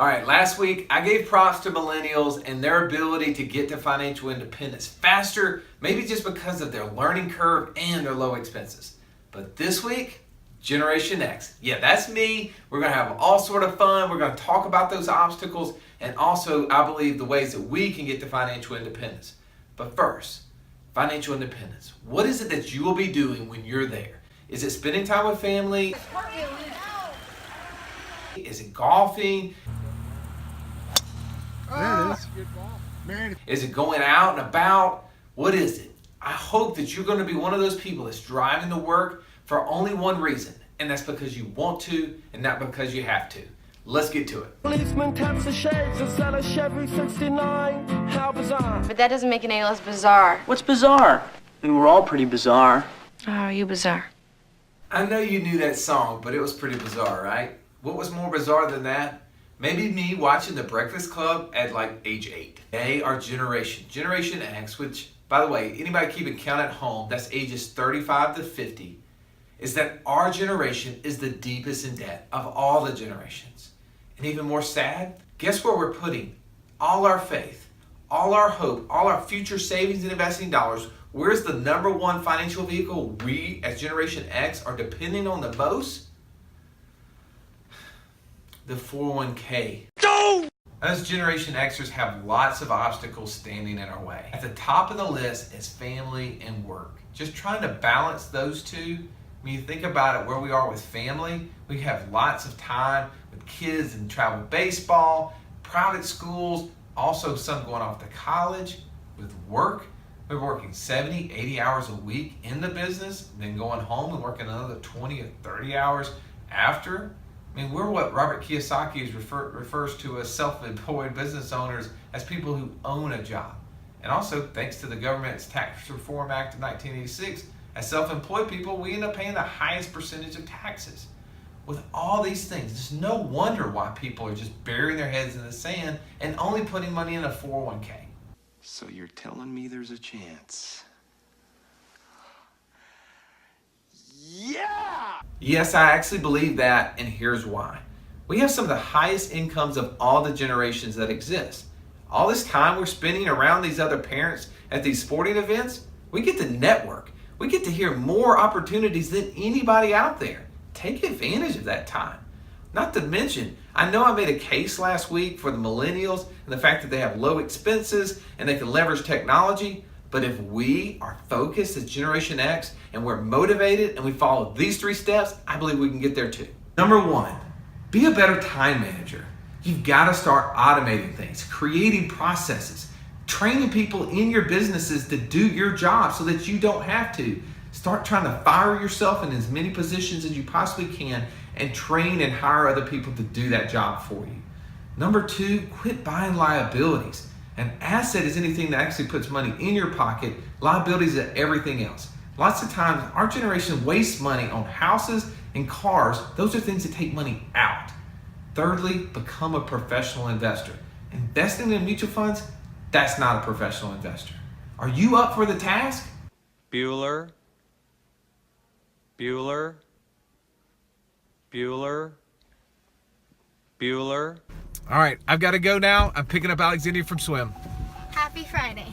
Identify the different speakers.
Speaker 1: All right, last week I gave props to millennials and their ability to get to financial independence faster, maybe just because of their learning curve and their low expenses. But this week, Generation X. Yeah, that's me. We're going to have all sort of fun. We're going to talk about those obstacles and also, I believe, the ways that we can get to financial independence. But first, financial independence. What is it that you will be doing when you're there? Is it spending time with family? Is it golfing?
Speaker 2: There it is. Man.
Speaker 1: Is it going out and about? What is it? I hope that you're going to be one of those people that's driving to work for only one reason, and that's because you want to and not because you have to. Let's get to it.
Speaker 3: Policeman taps the shades inside a Chevy 69. How bizarre.
Speaker 4: But that doesn't make it any less bizarre.
Speaker 5: What's bizarre? I mean, we're all pretty bizarre.
Speaker 4: How are you bizarre?
Speaker 1: I know you knew that song, but it was pretty bizarre, right? What was more bizarre than that? Maybe me watching The Breakfast Club at like age 8. They are Generation X, which, by the way, anybody keeping count at home, that's ages 35 to 50, is that our generation is the deepest in debt of all the generations. And even more sad, guess where we're putting all our faith, all our hope, all our future savings and investing dollars? Where's the number one financial vehicle we as Generation X are depending on the most? The 401k. No! Us Generation Xers have lots of obstacles standing in our way. At the top of the list is family and work. Just trying to balance those two. When you think about it, where we are with family, we have lots of time with kids and travel baseball, private schools, also some going off to college. With work, we're working 70, 80 hours a week in the business, then going home and working another 20 or 30 hours after. I mean, we're what Robert Kiyosaki refers to as self-employed business owners, as people who own a job. And also, thanks to the government's Tax Reform Act of 1986, as self-employed people, we end up paying the highest percentage of taxes. With all these things, it's no wonder why people are just burying their heads in the sand and only putting money in a 401k.
Speaker 6: So you're telling me there's a chance?
Speaker 1: Yes, I actually believe that, and here's why. We have some of the highest incomes of all the generations that exist. All this time we're spending around these other parents at these sporting events, we get to network. We get to hear more opportunities than anybody out there. Take advantage of that time. Not to mention, I know I made a case last week for the millennials and the fact that they have low expenses and they can leverage technology. But if we are focused as Generation X and we're motivated and we follow these 3 steps, I believe we can get there too. Number 1, be a better time manager. You've got to start automating things, creating processes, training people in your businesses to do your job so that you don't have to. Start trying to fire yourself in as many positions as you possibly can and train and hire other people to do that job for you. Number 2, quit buying liabilities. An asset is anything that actually puts money in your pocket. Liabilities are everything else. Lots of times, our generation wastes money on houses and cars. Those are things that take money out. Thirdly, become a professional investor. Investing in mutual funds, that's not a professional investor. Are you up for the task?
Speaker 7: Bueller.
Speaker 2: All right, I've got to go now. I'm picking up Alexandria from swim.
Speaker 8: Happy Friday.